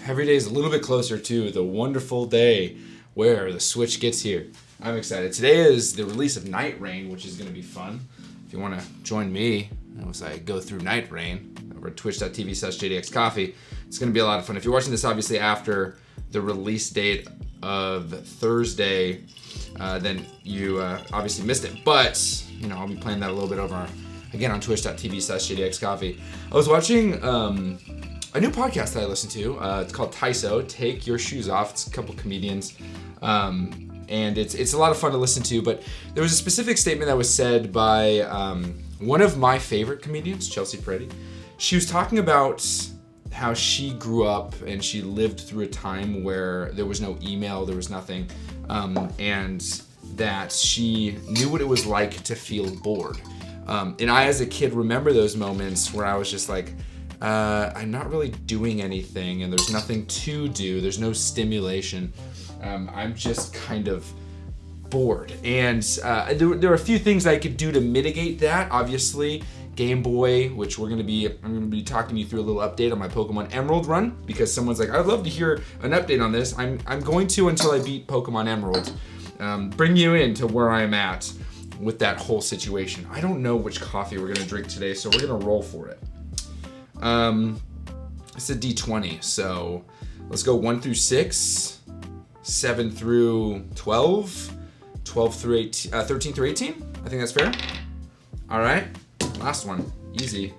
every day is a little bit closer to the wonderful day where the Switch gets here. I'm excited. Today is the release of Night Rain, which is going to be fun. If you want to join me as I go through Night Rain over at twitch.tv/JDXCoffee, it's going to be a lot of fun. If you're watching this obviously after the release date of Thursday, then you obviously missed it. But, you know, I'll be playing that a little bit over again on twitch.tv/JDXCoffee. I was watching a new podcast that I listen to. It's called Tyso, Take Your Shoes Off. It's a couple comedians. And it's a lot of fun to listen to. But there was a specific statement that was said by one of my favorite comedians, Chelsea Peretti. She was talking about how she grew up and she lived through a time where there was no email, there was nothing, and that she knew what it was like to feel bored. And I, as a kid, remember those moments where I was just like, I'm not really doing anything and there's nothing to do, there's no stimulation. I'm just kind of bored. And there were a few things I could do to mitigate that. Obviously, Game Boy, which I'm going to be talking you through a little update on my Pokemon Emerald run, because someone's like, I'd love to hear an update on this. I'm going to until I beat Pokemon Emerald. Bring you into where I'm at with that whole situation. I don't know which coffee we're going to drink today, so we're going to roll for it. It's a D20, so let's go 1 through 6, 7 through 12, 12 through 18, 13 through 18. I think that's fair. All right, last one, easy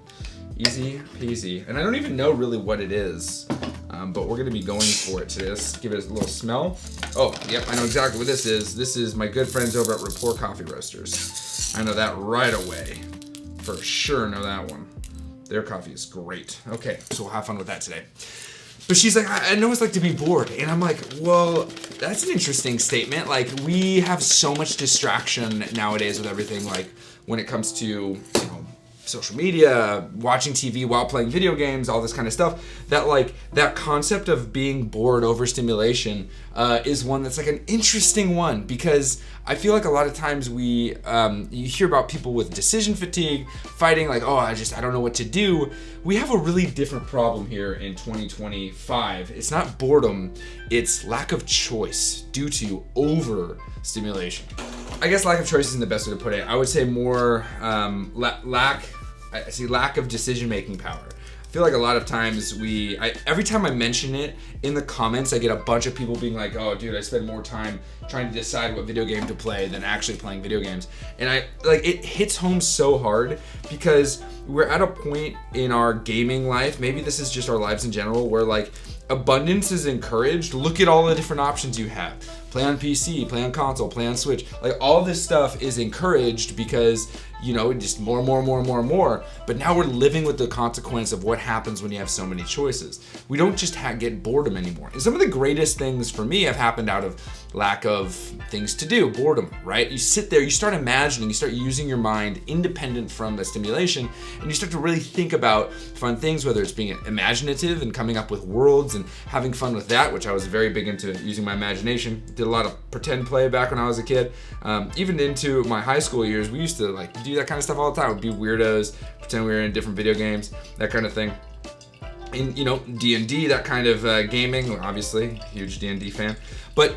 peasy. And I don't even know really what it is, but we're gonna be going for it today. Let's give it a little smell. Oh, yep, I know exactly what this is. This is my good friends over at Rapport Coffee Roasters. I know that right away. For sure know that one. Their coffee is great. Okay, so we'll have fun with that today. But she's like, I know it's like to be bored. And I'm like, well, that's an interesting statement. Like, we have so much distraction nowadays with everything, like when it comes to, you know, social media, watching TV while playing video games, all this kind of stuff, that like that concept of being bored, overstimulation, is one that's like an interesting one, because I feel like a lot of times you hear about people with decision fatigue, fighting like, oh, I don't know what to do. We have a really different problem here in 2025. It's not boredom, it's lack of choice due to overstimulation. I guess lack of choice isn't the best way to put it. I would say more lack of decision-making power. I feel like a lot of times every time I mention it in the comments, I get a bunch of people being like, oh dude, I spend more time trying to decide what video game to play than actually playing video games. And it hits home so hard, because we're at a point in our gaming life, maybe this is just our lives in general, where like abundance is encouraged. Look at all the different options you have. Play on PC, play on console, play on Switch. Like, all this stuff is encouraged because, you know, just more. But now we're living with the consequence of what happens when you have so many choices. We don't just get boredom anymore. And some of the greatest things for me have happened out of lack of things to do, boredom, right? You sit there, you start imagining, you start using your mind independent from the stimulation, and you start to really think about fun things, whether it's being imaginative and coming up with worlds and having fun with that, which I was very big into using my imagination. Did a lot of pretend play back when I was a kid. Even into my high school years, we used to like do that kind of stuff all the time. We'd be weirdos, pretend we were in different video games, that kind of thing. And, you know, D&D, that kind of gaming, obviously, huge D&D fan. But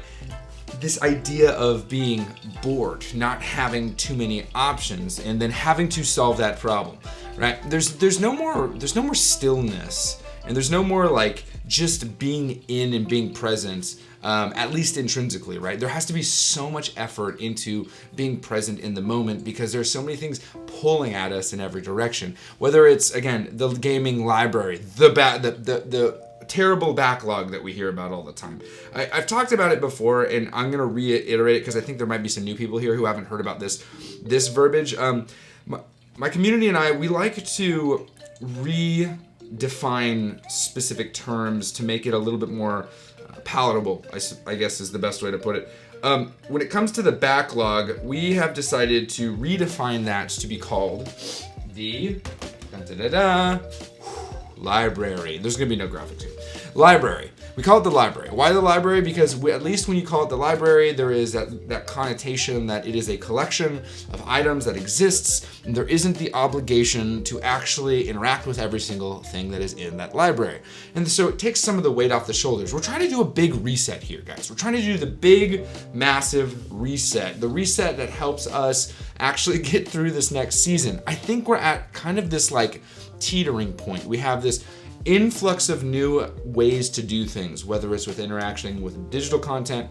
this idea of being bored, not having too many options, and then having to solve that problem, right? There's no more stillness, and there's no more like just being in and being present, at least intrinsically, right? There has to be so much effort into being present in the moment, because there's so many things pulling at us in every direction. Whether it's, again, the gaming library, the terrible backlog that we hear about all the time. I've talked about it before, and I'm going to reiterate it because I think there might be some new people here who haven't heard about this verbiage. My community and I, we like to redefine specific terms to make it a little bit more palatable, I guess is the best way to put it. When it comes to the backlog, we have decided to redefine that to be called the library. There's going to be no graphics here. Library. We call it the library. Why the library? Because at least when you call it the library, there is that connotation that it is a collection of items that exists, and there isn't the obligation to actually interact with every single thing that is in that library. And so it takes some of the weight off the shoulders. We're trying to do a big reset here, guys. We're trying to do the big, massive reset. The reset that helps us actually get through this next season. I think we're at kind of this like teetering point. We have this influx of new ways to do things, whether it's with interacting with digital content,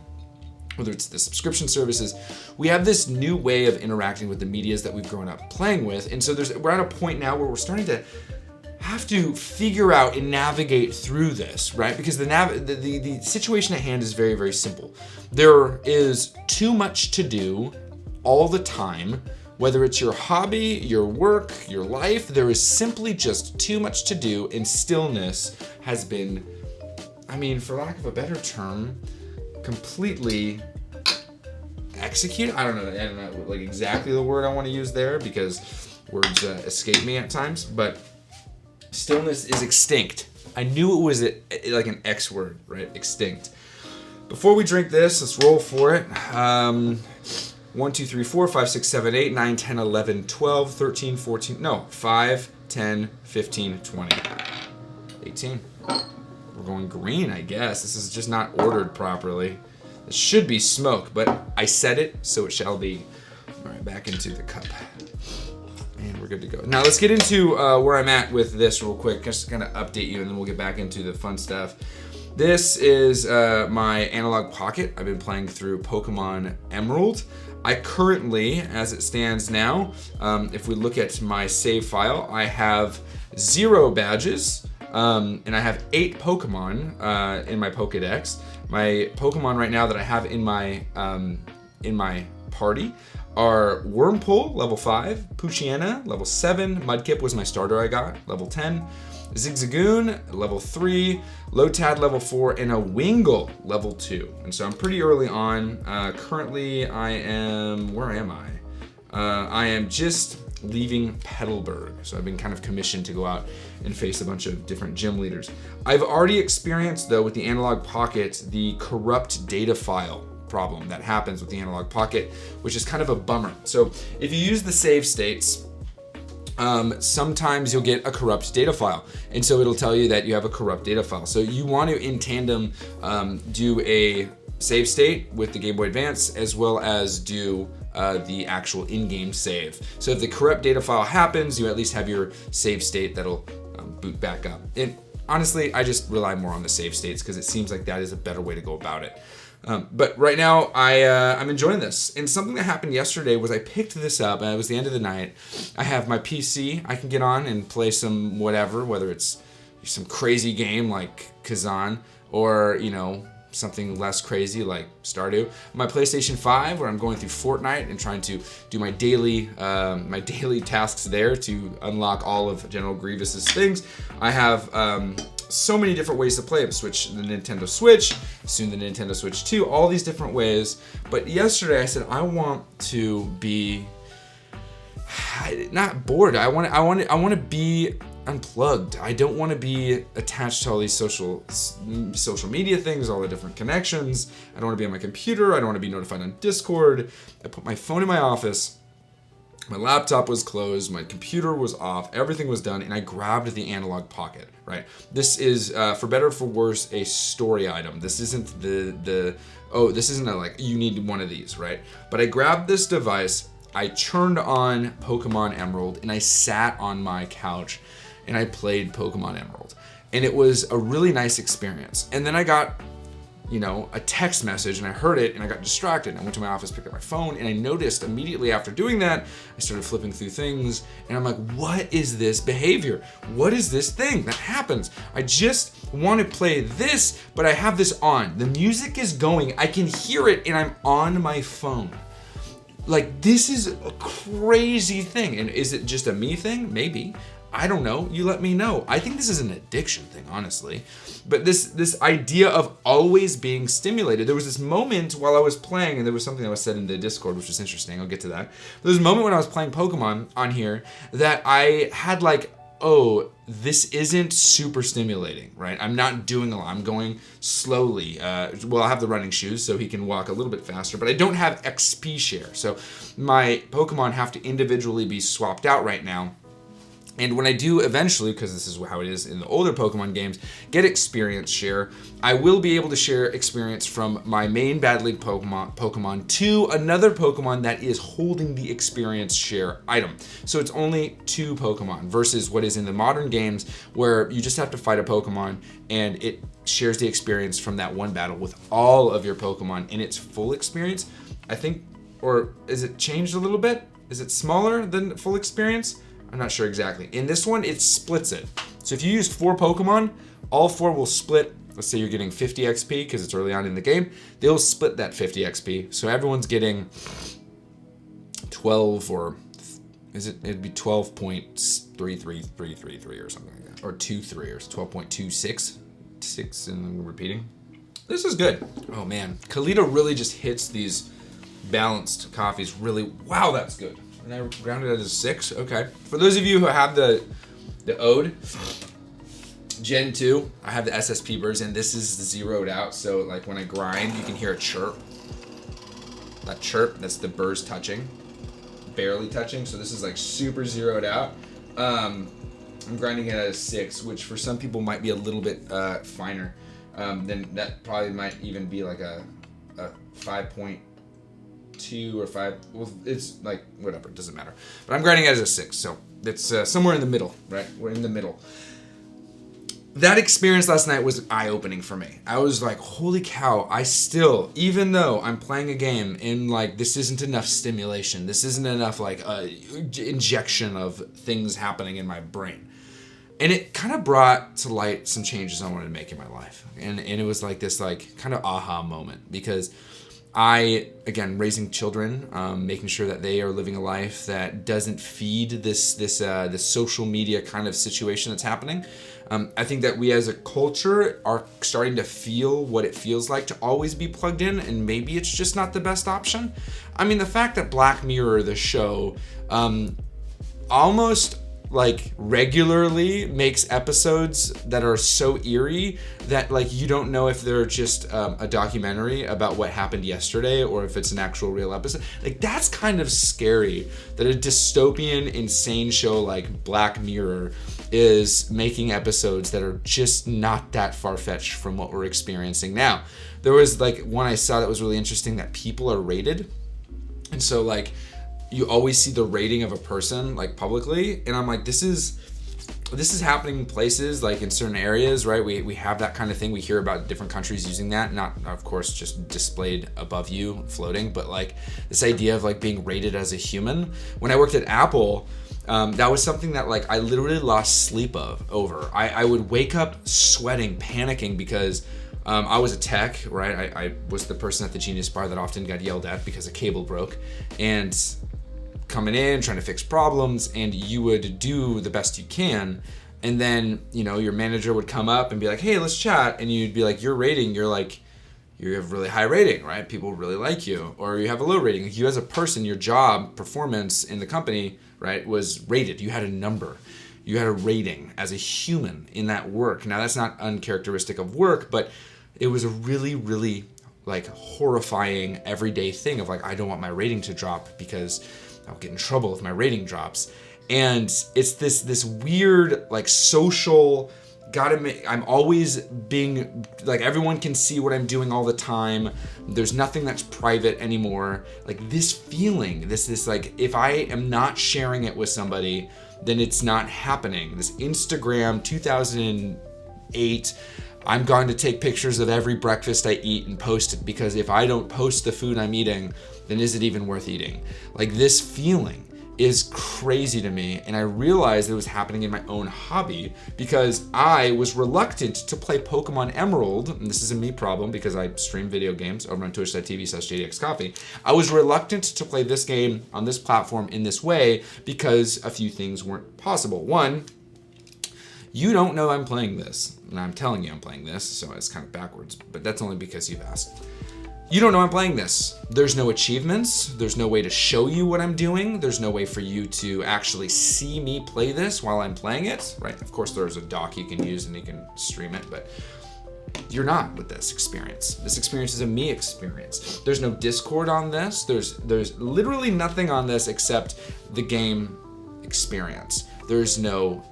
whether it's the subscription services. We have this new way of interacting with the medias that we've grown up playing with. And so we're at a point now where we're starting to have to figure out and navigate through this, right? Because the situation at hand is very, very simple. There is too much to do all the time. Whether it's your hobby, your work, your life, there is simply just too much to do, and stillness has been, I mean, for lack of a better term, completely executed. I don't know like exactly the word I want to use there, because words escape me at times, but stillness is extinct. I knew it was like an X word, right? Extinct. Before we drink this, let's roll for it. 1, 2, 3, 4, 5, 6, 7, 8, 9, 10, 11, 12, 13, 14, no, 5, 10, 15, 20, 18. We're going green, I guess. This is just not ordered properly. This should be smoke, but I said it, so it shall be. All right, back into the cup. And we're good to go. Now let's get into where I'm at with this real quick. Just kind of update you, and then we'll get back into the fun stuff. This is my analog pocket. I've been playing through Pokemon Emerald. I currently, as it stands now, if we look at my save file, I have 0 badges, and I have 8 Pokemon in my Pokedex. My Pokemon right now that I have in my party are Wurmple, level 5, Poochyena, level 7, Mudkip was my starter I got, level 10, Zigzagoon, level 3, Lotad, level 4, and a Wingull, level 2. And so I'm pretty early on. Currently, where am I? I am just leaving Petalburg. So I've been kind of commissioned to go out and face a bunch of different gym leaders. I've already experienced, though, with the Analog Pocket, the corrupt data file problem that happens with the Analog Pocket, which is kind of a bummer. So if you use the save states, sometimes you'll get a corrupt data file. And so it'll tell you that you have a corrupt data file. So you want to, in tandem, do a save state with the Game Boy Advance, as well as do the actual in-game save. So if the corrupt data file happens, you at least have your save state that'll boot back up. And honestly, I just rely more on the save states because it seems like that is a better way to go about it. But right now, I'm enjoying this. And something that happened yesterday was I picked this up, and it was the end of the night. I have my PC. I can get on and play some whatever, whether it's some crazy game like Kazan, or, you know, something less crazy like Stardew. My PlayStation 5, where I'm going through Fortnite and trying to do my daily tasks there to unlock all of General Grievous's things. I have so many different ways to play it. The Nintendo Switch, soon the Nintendo Switch 2, all these different ways. But yesterday I said I want to be not bored. I want to be unplugged. I don't want to be attached to all these social media things, all the different connections. I don't want to be on my computer. I don't want to be notified on Discord. I put my phone in my office. My laptop was closed, my computer was off, everything was done, and I grabbed the Analog Pocket, right? This is, for better or for worse, a story item. This isn't this isn't like, you need one of these, right? But I grabbed this device, I turned on Pokemon Emerald, and I sat on my couch, and I played Pokemon Emerald. And it was a really nice experience. And then I got, a text message, and I heard it, and I got distracted. I went to my office, picked up my phone, and I noticed immediately after doing that, I started flipping through things, and I'm like, what is this behavior? What is this thing that happens? I just want to play this, but I have this on. The music is going, I can hear it, and I'm on my phone. Like, this is a crazy thing. And is it just a me thing? Maybe. I don't know. You let me know. I think this is an addiction thing, honestly. But this idea of always being stimulated. There was this moment while I was playing, and there was something that was said in the Discord, which was interesting. I'll get to that. There was a moment when I was playing Pokemon on here that I had like oh, this isn't super stimulating, right? I'm not doing a lot. I'm going slowly. Well, I have the running shoes, so he can walk a little bit faster, but I don't have XP share. So my Pokemon have to individually be swapped out right now. And when I do eventually, because this is how it is in the older Pokemon games, get experience share, I will be able to share experience from my main Battle League Pokemon to another Pokemon that is holding the experience share item. So it's only 2 Pokemon versus what is in the modern games where you just have to fight a Pokemon and it shares the experience from that one battle with all of your Pokemon in its full experience. I think, or is it changed a little bit? Is it smaller than full experience? I'm not sure exactly. In this one, it splits it. So if you use 4 Pokemon, all 4 will split. Let's say you're getting 50 XP because it's early on in the game. They'll split that 50 XP. So everyone's getting 12 or it'd be 12.33333 or something like that. Or 23 or 12.26. 6 and repeating. This is good. Oh man. Kalita really just hits these balanced coffees really. Wow, that's good. And I rounded it as 6. Okay. For those of you who have the Ode Gen 2, I have the SSP version. This is zeroed out, so like when I grind, you can hear a chirp. That chirp, that's the burrs touching, barely touching. So this is like super zeroed out. I'm grinding it at a 6, which for some people might be a little bit finer. Then that probably might even be like a 5.2 or 5. Well, it's like whatever, it doesn't matter. But I'm grinding it as a 6, so it's somewhere in the middle, right? We're in the middle. That experience last night was eye-opening for me. I was like, holy cow, I still, even though I'm playing a game and like this isn't enough stimulation, this isn't enough like injection of things happening in my brain. And it kind of brought to light some changes I wanted to make in my life. And it was like this like kind of aha moment because I, again, raising children, making sure that they are living a life that doesn't feed this social media kind of situation that's happening. I think that we as a culture are starting to feel what it feels like to always be plugged in, and maybe it's just not the best option. I mean, the fact that Black Mirror, the show, almost like regularly makes episodes that are so eerie that like you don't know if they're just a documentary about what happened yesterday or if it's an actual real episode. Like that's kind of scary that a dystopian, insane show like Black Mirror is making episodes that are just not that far-fetched from what we're experiencing now. There was like one I saw that was really interesting that people are rated. And so like you always see the rating of a person like publicly, and I'm like, this is happening in places like in certain areas, right? We have that kind of thing. We hear about different countries using that, not of course just displayed above you floating, but like this idea of like being rated as a human. When I worked at Apple, that was something that like I literally lost sleep over. I would wake up sweating, panicking because I was a tech, right? I was the person at the Genius Bar that often got yelled at because a cable broke, and coming in, trying to fix problems, and you would do the best you can. And then, you know, your manager would come up and be like, hey, let's chat. And you'd be like, your rating, you have really high rating, right? People really like you. Or you have a low rating. Like you as a person, your job performance in the company, right, was rated. You had a number. You had a rating as a human in that work. Now that's not uncharacteristic of work, but it was a really, really like horrifying everyday thing of like, I don't want my rating to drop because I'll get in trouble if my rating drops. And it's this weird like social I'm always being like, everyone can see what I'm doing all the time. There's nothing that's private anymore. Like this feeling, this like, if I am not sharing it with somebody, then it's not happening. This Instagram 2008, I'm going to take pictures of every breakfast I eat and post it, because if I don't post the food I'm eating, then is it even worth eating? Like this feeling is crazy to me, and I realized it was happening in my own hobby because I was reluctant to play Pokemon Emerald, and this is a me problem because I stream video games over on twitch.tv/JDXCoffee. I was reluctant to play this game on this platform in this way because a few things weren't possible. One, you don't know I'm playing this, and I'm telling you I'm playing this, so it's kind of backwards, but that's only because you've asked. You don't know I'm playing this. There's no achievements. There's no way to show you what I'm doing. There's no way for you to actually see me play this while I'm playing it, right? Of course, there's a dock you can use and you can stream it, but you're not with this experience. This experience is a me experience. There's no Discord on this. There's literally nothing on this except the game experience. There's no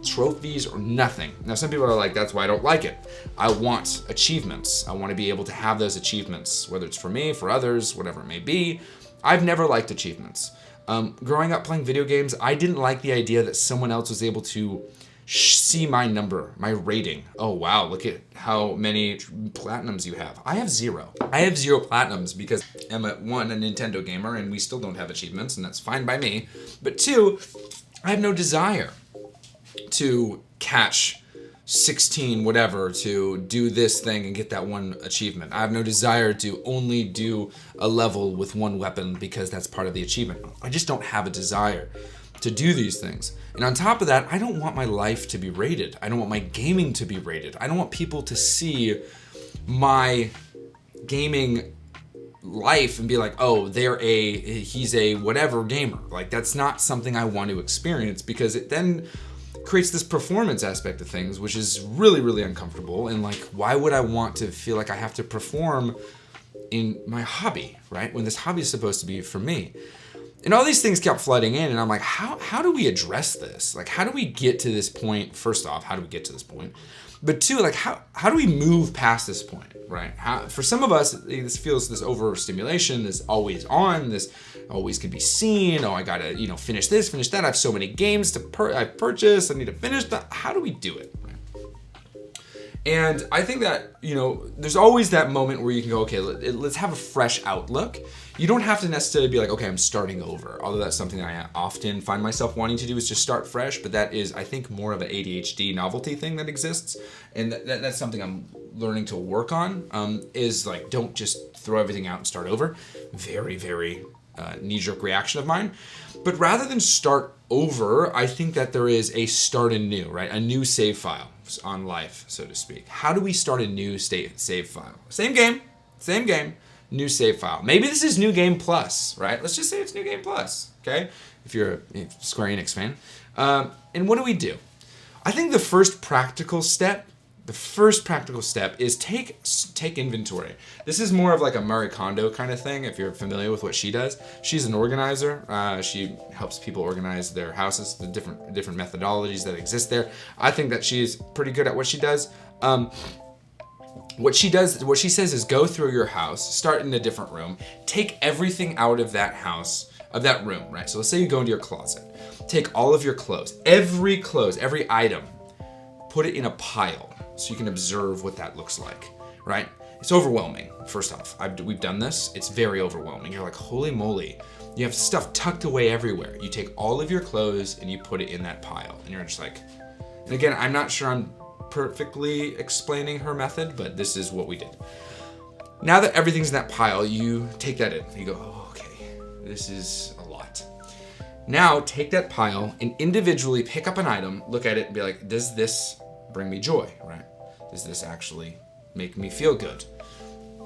trophies or nothing. Now, some people are like, that's why I don't like it. I want achievements. I want to be able to have those achievements, whether it's for me, for others, whatever it may be. I've never liked achievements. Growing up playing video games, I didn't like the idea that someone else was able to see my number, my rating. Oh, wow, look at how many platinums you have. I have 0. I have 0 platinums because I'm a Nintendo gamer and we still don't have achievements, and that's fine by me. But 2, I have no desire to catch 16 whatever to do this thing and get that one achievement. I have no desire to only do a level with one weapon because that's part of the achievement. I just don't have a desire to do these things. And on top of that, I don't want my life to be rated. I don't want my gaming to be rated. I don't want people to see my gaming life and be like, oh, he's a whatever gamer. Like, that's not something I want to experience, because it then creates this performance aspect of things, which is really, really uncomfortable. And like, why would I want to feel like I have to perform in my hobby, right? When this hobby is supposed to be for me. And all these things kept flooding in, and I'm like, how do we address this? Like, how do we get to this point? First off, how do we get to this point? But 2, like, how do we move past this point, right? For some of us, this feels this overstimulation, this always on, this always can be seen. Oh, I gotta, finish this, finish that. I have so many games I've purchased. I need to finish that. How do we do it? And I think that, there's always that moment where you can go, okay, let's have a fresh outlook. You don't have to necessarily be like, okay, I'm starting over. Although that's something that I often find myself wanting to do, is just start fresh. But that is, I think, more of an ADHD novelty thing that exists. And that's something I'm learning to work on, is like, don't just throw everything out and start over. Very, very knee-jerk reaction of mine. But rather than start over, I think that there is a start anew, right? A new save file on life, so to speak. How do we start a new save file? Same game, new save file. Maybe this is New Game Plus, right? Let's just say it's New Game Plus, okay? If you're a Square Enix fan. And what do? I think the first practical step is take inventory. This is more of like a Marie Kondo kind of thing, if you're familiar with what she does. She's an organizer. She helps people organize their houses, the different methodologies that exist there. I think that she's pretty good at what she does. What she says is go through your house, start in a different room, take everything out of that house, of that room, right? So let's say you go into your closet, take all of your clothes, every item, put it in a pile so you can observe what that looks like, right? It's overwhelming, first off. We've done this. It's very overwhelming. You're like, holy moly. You have stuff tucked away everywhere. You take all of your clothes and you put it in that pile. And you're just like, and again, I'm not sure I'm perfectly explaining her method, but this is what we did. Now that everything's in that pile, you take that in. You go, oh, okay, this is a lot. Now take that pile and individually pick up an item, look at it and be like, does this bring me joy, right? Does this actually make me feel good?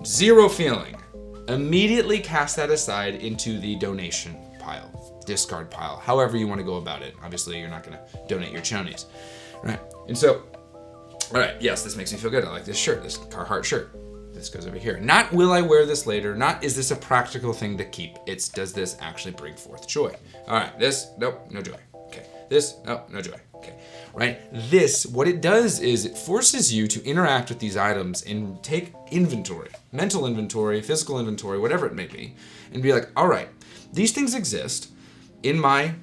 0 feeling. Immediately cast that aside into the donation pile, discard pile, however you want to go about it. Obviously, you're not going to donate your chonies, right? And so, all right, yes, this makes me feel good. I like this shirt, this Carhartt shirt. This goes over here. Not will I wear this later, not is this a practical thing to keep. It's does this actually bring forth joy? All right, this, nope, no joy. Okay, this, nope, no joy. Okay, right? This, what it does is it forces you to interact with these items and take inventory, mental inventory, physical inventory, whatever it may be, and be like, all right, these things exist in my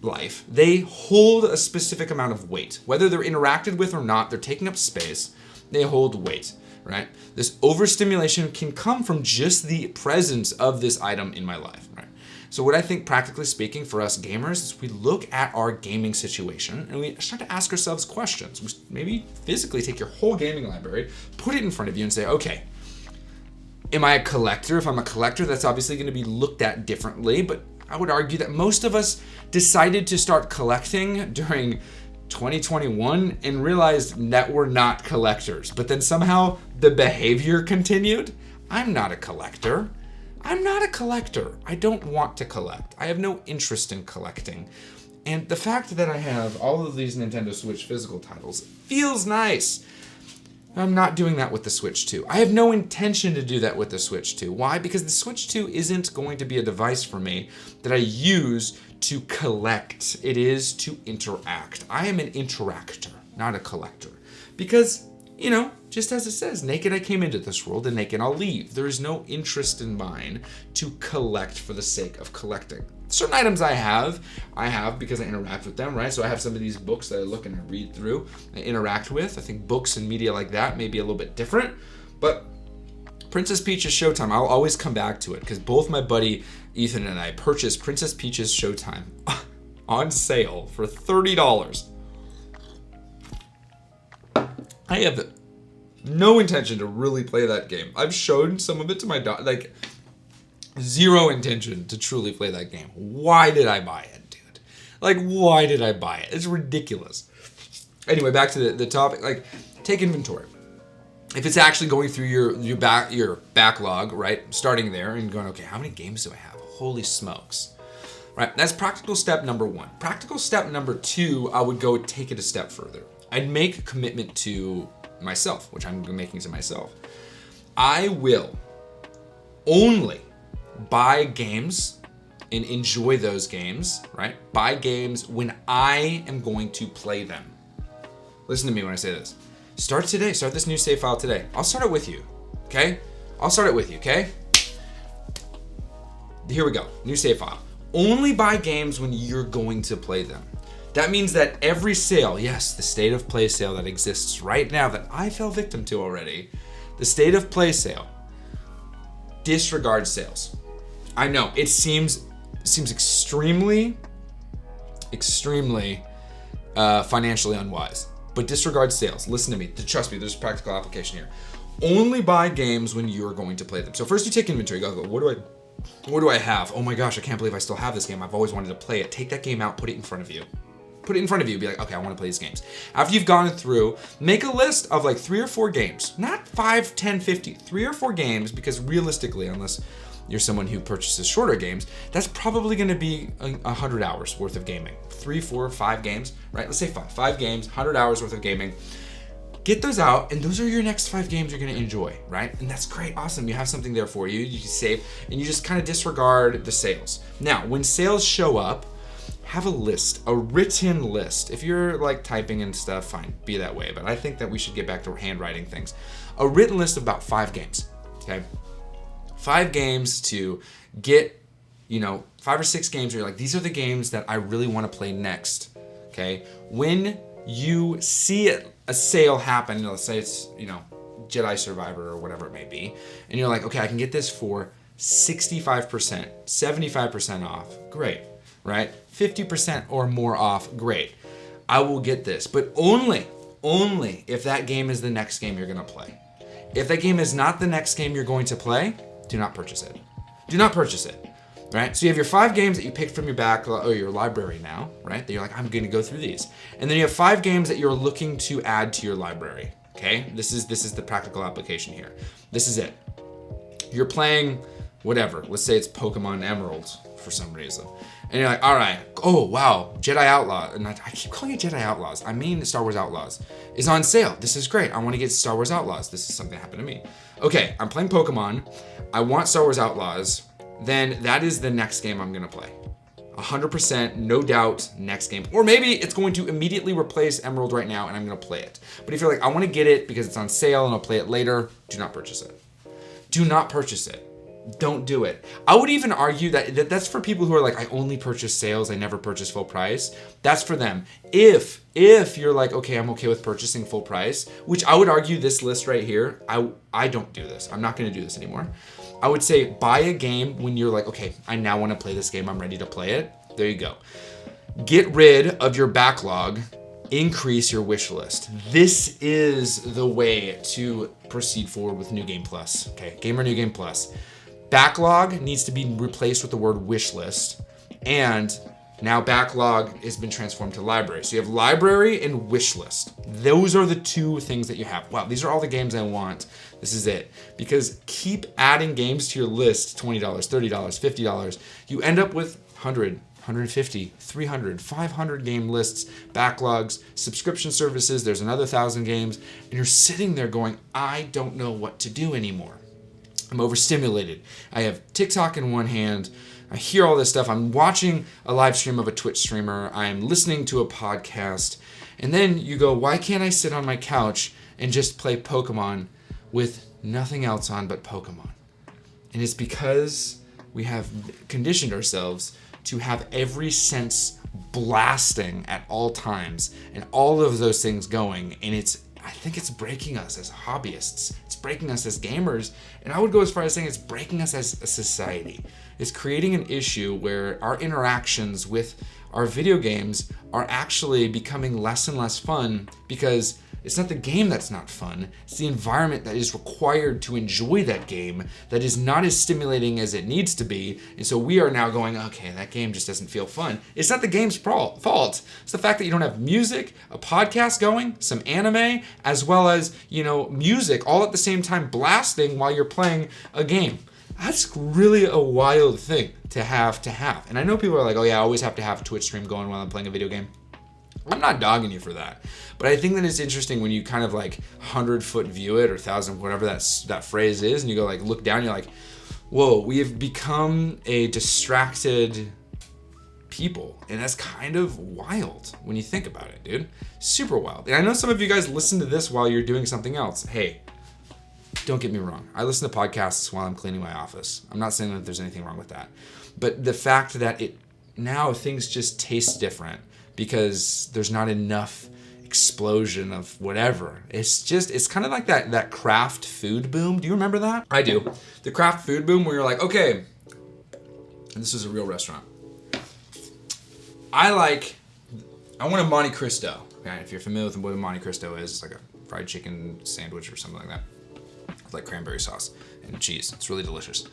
life. They hold a specific amount of weight. Whether they're interacted with or not, they're taking up space. They hold weight, right? This overstimulation can come from just the presence of this item in my life, right? So what I think, practically speaking, for us gamers is we look at our gaming situation and we start to ask ourselves questions. We maybe physically take your whole gaming library, put it in front of you and say, okay, am I a collector? If I'm a collector, that's obviously going to be looked at differently, but I would argue that most of us decided to start collecting during 2021 and realized that we're not collectors, but then somehow the behavior continued. I'm not a collector. I'm not a collector. I don't want to collect. I have no interest in collecting. And the fact that I have all of these Nintendo Switch physical titles feels nice. I'm not doing that with the Switch 2. I have no intention to do that with the Switch 2. Why? Because the Switch 2 isn't going to be a device for me that I use to collect. It is to interact. I am an interactor, not a collector. Because, you know, just as it says, naked I came into this world and naked I'll leave. There is no interest in mine to collect for the sake of collecting. Certain items I have because I interact with them, right? So I have some of these books that I look and I read through, I interact with. I think books and media like that may be a little bit different, but Princess Peach's Showtime, I'll always come back to it because both my buddy Ethan and I purchased Princess Peach's Showtime on sale for $30. I have no intention to really play that game. I've shown some of it to my daughter, like zero intention to truly play that game. Why did I buy it, dude? Like, why did I buy it? It's ridiculous. Anyway, back to the topic. Like, take inventory. If it's actually going through your backlog, right? Starting there and going, okay, how many games do I have? Holy smokes. Right? That's practical step number 1. Practical step number 2, I would go take it a step further. I'd make a commitment to myself, which I'm making to myself. I will only buy games and enjoy those games, right? Buy games when I am going to play them. Listen to me when I say this. Start today. Start this new save file today. I'll start it with you, okay? I'll start it with you, okay? Here we go. New save file. Only buy games when you're going to play them. That means that every sale, yes, the state of play sale that exists right now that I fell victim to already, the state of play sale, disregard sales. I know it seems extremely financially unwise, but disregard sales. Listen to me. Trust me. There's a practical application here. Only buy games when you're going to play them. So first you take inventory. You go, what do I have? Oh my gosh, I can't believe I still have this game. I've always wanted to play it. Take that game out. Put it in front of you. Put it in front of you. Be like, okay, I want to play these games. After you've gone through, make a list of like 3 or 4 games. Not 5, 10, 50. 3 or 4 games, because realistically, unless you're someone who purchases shorter games, that's probably going to be 100 hours worth of gaming. 3, 4, 5 games, right? Let's say 5. 5 games, 100 hours worth of gaming. Get those out, and those are your next 5 games you're going to enjoy, right? And that's great. Awesome. You have something there for you. You can save, and you just kind of disregard the sales. Now, when sales show up, have a list, a written list. If you're like typing and stuff, fine, be that way. But I think that we should get back to handwriting things. A written list of about 5 games, okay? 5 games to get, 5 or 6 games where you're like, these are the games that I really want to play next, okay? When you see a sale happen, let's say it's, Jedi Survivor or whatever it may be, and you're like, okay, I can get this for 65%, 75% off, great, right? 50% or more off, great. I will get this, but only if that game is the next game you're gonna play. If that game is not the next game you're going to play, do not purchase it. Do not purchase it, right? So you have your 5 games that you picked from your backlog or your library now, right? That you're like, I'm gonna go through these. And then you have 5 games that you're looking to add to your library, okay? This is the practical application here. This is it. You're playing whatever. Let's say it's Pokemon Emerald for some reason. And you're like, all right, oh, wow, Jedi Outlaw. And I keep calling it Jedi Outlaws. I mean Star Wars Outlaws is on sale. This is great. I want to get Star Wars Outlaws. This is something that happened to me. Okay, I'm playing Pokemon. I want Star Wars Outlaws. Then that is the next game I'm going to play. 100%, no doubt, next game. Or maybe it's going to immediately replace Emerald right now and I'm going to play it. But if you're like, I want to get it because it's on sale and I'll play it later, do not purchase it. Do not purchase it. Don't do it. I would even argue that that's for people who are like, I only purchase sales, I never purchase full price. That's for them. If you're like, okay, I'm okay with purchasing full price, which I would argue this list right here, I don't do this. I'm not going to do this anymore. I would say buy a game when you're like, okay, I now want to play this game. I'm ready to play it. There you go. Get rid of your backlog. Increase your wish list. This is the way to proceed forward with New Game Plus. Okay, Gamer New Game Plus. Backlog needs to be replaced with the word wish list, and Now backlog has been transformed to library. So you have library and wish list. Those are the two things that you have. Wow, these are all the games I want. This is it. Because keep adding games to your list, $20, $30, $50. You end up with 100, 150, 300, 500 game lists, backlogs, subscription services. There's another 1,000 games. And you're sitting there going, I don't know what to do anymore. I'm overstimulated. I have TikTok in one hand. I hear all this stuff. I'm watching a live stream of a Twitch streamer. I'm listening to a podcast. And then you go, why can't I sit on my couch and just play Pokemon with nothing else on but Pokemon? And it's because we have conditioned ourselves to have every sense blasting at all times and all of those things going. And I think it's breaking us as hobbyists. It's breaking us as gamers. And I would go as far as saying it's breaking us as a society. It's creating an issue where our interactions with our video games are actually becoming less and less fun because it's not the game that's not fun. It's the environment that is required to enjoy that game that is not as stimulating as it needs to be. And so we are now going, okay, that game just doesn't feel fun. It's not the game's fault. It's the fact that you don't have music, a podcast going, some anime, as well as, music all at the same time blasting while you're playing a game. That's really a wild thing to have. And I know people are like, oh yeah, I always have to have a Twitch stream going while I'm playing a video game. I'm not dogging you for that. But I think that it's interesting when you kind of 100-foot view it or 1,000, whatever that phrase is, and you go look down, you're like, whoa, we have become a distracted people. And that's kind of wild when you think about it, dude. Super wild. And I know some of you guys listen to this while you're doing something else. Hey, don't get me wrong. I listen to podcasts while I'm cleaning my office. I'm not saying that there's anything wrong with that. But the fact that now things just taste different because there's not enough explosion of whatever. It's kind of like that craft food boom. Do you remember that? I do. The craft food boom where you're like, okay, and this is a real restaurant. I want a Monte Cristo. Okay, if you're familiar with what a Monte Cristo is, it's like a fried chicken sandwich or something like that. With cranberry sauce and cheese. It's really delicious.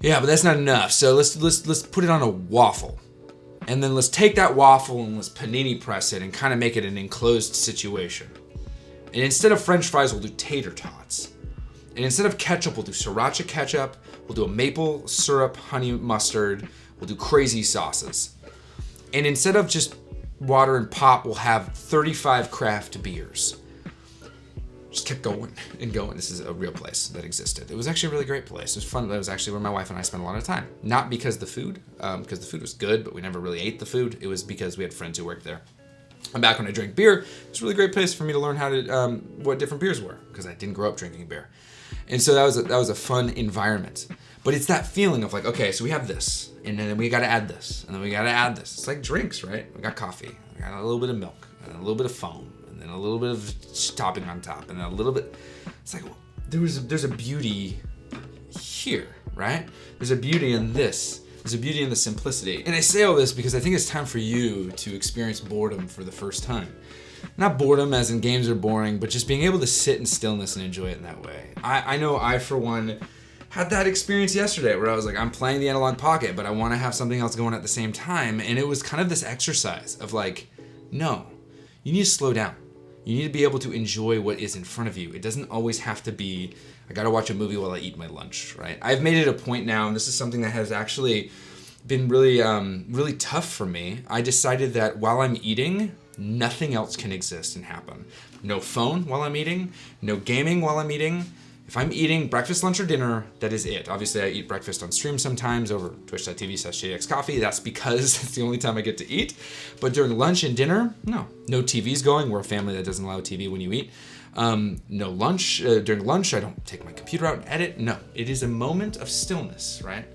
Yeah, but that's not enough. So let's put it on a waffle. And then let's take that waffle and let's panini press it and kind of make it an enclosed situation. And instead of French fries, we'll do tater tots. And instead of ketchup, we'll do sriracha ketchup. We'll do a maple syrup, honey mustard. We'll do crazy sauces. And instead of just water and pop, we'll have 35 craft beers. Just kept going and going. This is a real place that existed. It was actually a really great place. It was fun. That was actually where my wife and I spent a lot of time. Not because the food was good, but we never really ate the food. It was because we had friends who worked there. And back when I drank beer, it was a really great place for me to learn how to what different beers were because I didn't grow up drinking beer. And so that was a fun environment. But it's that feeling of okay, so we have this, and then we got to add this, and then we got to add this. It's like drinks, right? We got coffee, we got a little bit of milk, and a little bit of foam. And a little bit of topping on top, and a little bit. It's there's a beauty here, right? There's a beauty in this. There's a beauty in the simplicity. And I say all this because I think it's time for you to experience boredom for the first time. Not boredom as in games are boring, but just being able to sit in stillness and enjoy it in that way. I know I, for one, had that experience yesterday where I was I'm playing the Analog Pocket, but I want to have something else going at the same time. And it was kind of this exercise of no, you need to slow down. You need to be able to enjoy what is in front of you. It doesn't always have to be, I gotta watch a movie while I eat my lunch, right? I've made it a point now, and this is something that has actually been really, really tough for me. I decided that while I'm eating, nothing else can exist and happen. No phone while I'm eating, no gaming while I'm eating. If I'm eating breakfast, lunch, or dinner, that is it. Obviously, I eat breakfast on stream sometimes over twitch.tv/JXCoffee. That's because it's the only time I get to eat. But during lunch and dinner, no TV's going. We're a family that doesn't allow TV when you eat. No lunch. During lunch, I don't take my computer out and edit. No, it is a moment of stillness, right?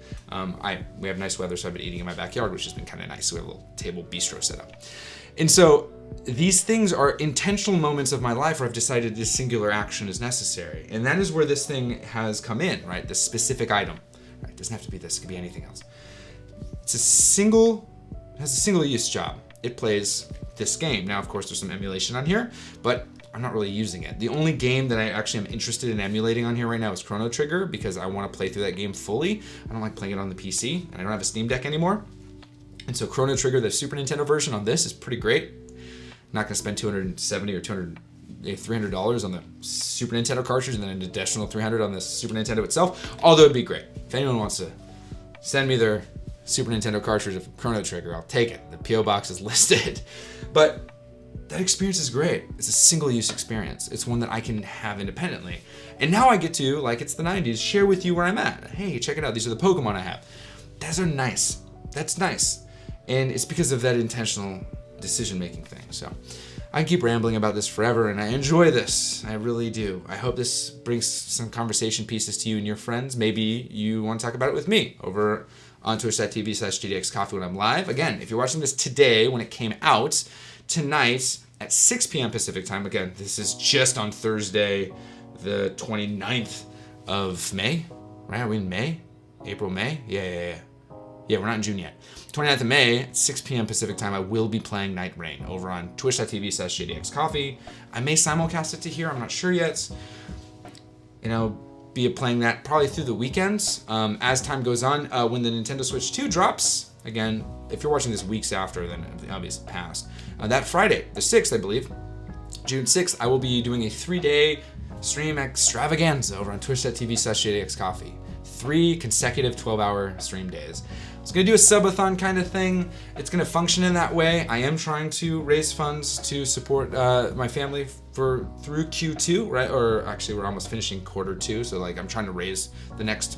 We have nice weather, so I've been eating in my backyard, which has been kind of nice. So we have a little table bistro set up. And so these things are intentional moments of my life where I've decided this singular action is necessary. And that is where this thing has come in, right? This specific item. Right? It doesn't have to be this, it could be anything else. It has a single use job. It plays this game. Now, of course, there's some emulation on here, but I'm not really using it. The only game that I actually am interested in emulating on here right now is Chrono Trigger because I want to play through that game fully. I don't like playing it on the PC, and I don't have a Steam Deck anymore. And so Chrono Trigger, the Super Nintendo version on this, is pretty great. Not going to spend $270 or $300 on the Super Nintendo cartridge and then an additional $300 on the Super Nintendo itself. Although it'd be great. If anyone wants to send me their Super Nintendo cartridge of Chrono Trigger, I'll take it. The P.O. box is listed. But that experience is great. It's a single-use experience. It's one that I can have independently. And now I get to, like it's the 90s, share with you where I'm at. Hey, check it out. These are the Pokemon I have. Those are nice. That's nice. And it's because of that intentional decision-making thing. So I can keep rambling about this forever, and I enjoy this. I really do. I hope this brings some conversation pieces to you and your friends. Maybe you want to talk about it with me over on twitch.tv/GDXCoffee when I'm live. Again, if you're watching this today when it came out, tonight at 6 p.m. Pacific time. Again, this is just on Thursday, the 29th of May. Right? Are we in May? April, May? Yeah. Yeah, we're not in June yet. 29th of May, at 6 p.m. Pacific time, I will be playing Night Rain over on twitch.tv/JDXCoffee. I may simulcast it to here, I'm not sure yet. Be playing that probably through the weekends. As time goes on, when the Nintendo Switch 2 drops, again, if you're watching this weeks after, then obviously past. That Friday, the 6th, I believe, June 6th, I will be doing a 3-day stream extravaganza over on twitch.tv/JDXCoffee. 3 consecutive 12-hour stream days. I was going to do a subathon kind of thing. It's going to function in that way. I am trying to raise funds to support my family through Q2, right? Or actually, we're almost finishing quarter 2, so I'm trying to raise the next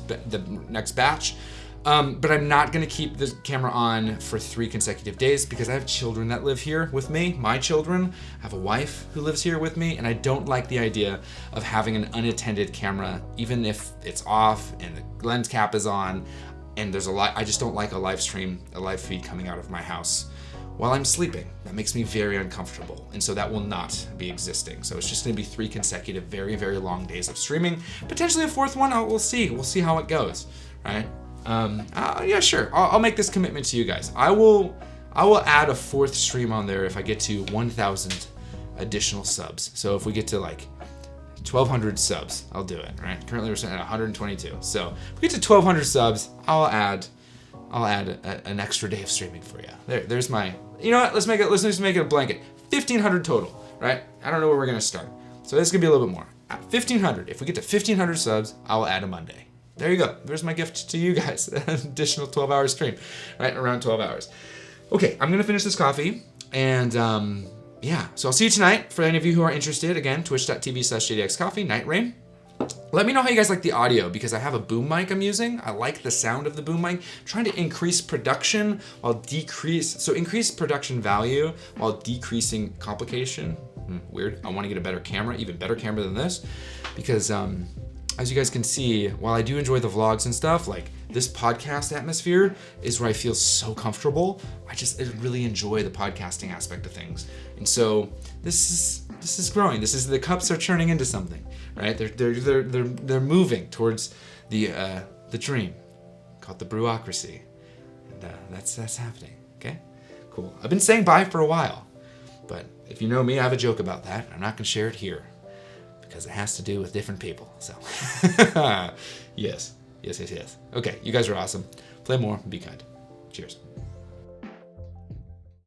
batch. But I'm not going to keep the camera on for 3 consecutive days because I have children that live here with me, my children. I have a wife who lives here with me, and I don't like the idea of having an unattended camera, even if it's off and the lens cap is on, and there's I just don't like a live feed coming out of my house while I'm sleeping. That makes me very uncomfortable, and so that will not be existing. So it's just going to be 3 consecutive, very, very long days of streaming. Potentially a 4th one, we'll see. We'll see how it goes, right? Yeah, sure. I'll make this commitment to you guys. I will add a 4th stream on there if I get to 1,000 additional subs. So if we get to 1,200 subs, I'll do it. Right? Currently we're sitting at 122. So if we get to 1,200 subs, I'll add an extra day of streaming for you. There's my. You know what? Let's just make it a blanket. 1,500 total. Right? I don't know where we're gonna start. So this is gonna be a little bit more. At 1,500. If we get to 1,500 subs, I'll add a Monday. There you go. There's my gift to you guys. An additional 12-hour stream, right? Around 12 hours. Okay, I'm going to finish this coffee. And yeah, so I'll see you tonight. For any of you who are interested, again, twitch.tv/JDXCoffee, Night Rain. Let me know how you guys like the audio because I have a boom mic I'm using. I like the sound of the boom mic. I'm trying to increase production increase production value while decreasing complication. Weird. I want to get a better camera, even better camera than this because as you guys can see, while I do enjoy the vlogs and stuff, this podcast atmosphere is where I feel so comfortable. I really enjoy the podcasting aspect of things. And so this is growing. The cups are turning into something, right? They're moving towards the dream called the brewocracy. And that's happening. Okay? Cool. I've been saying bye for a while. But if you know me, I have a joke about that. I'm not going to share it here. Because it has to do with different people. So, yes. Okay, you guys are awesome. Play more and be kind. Cheers.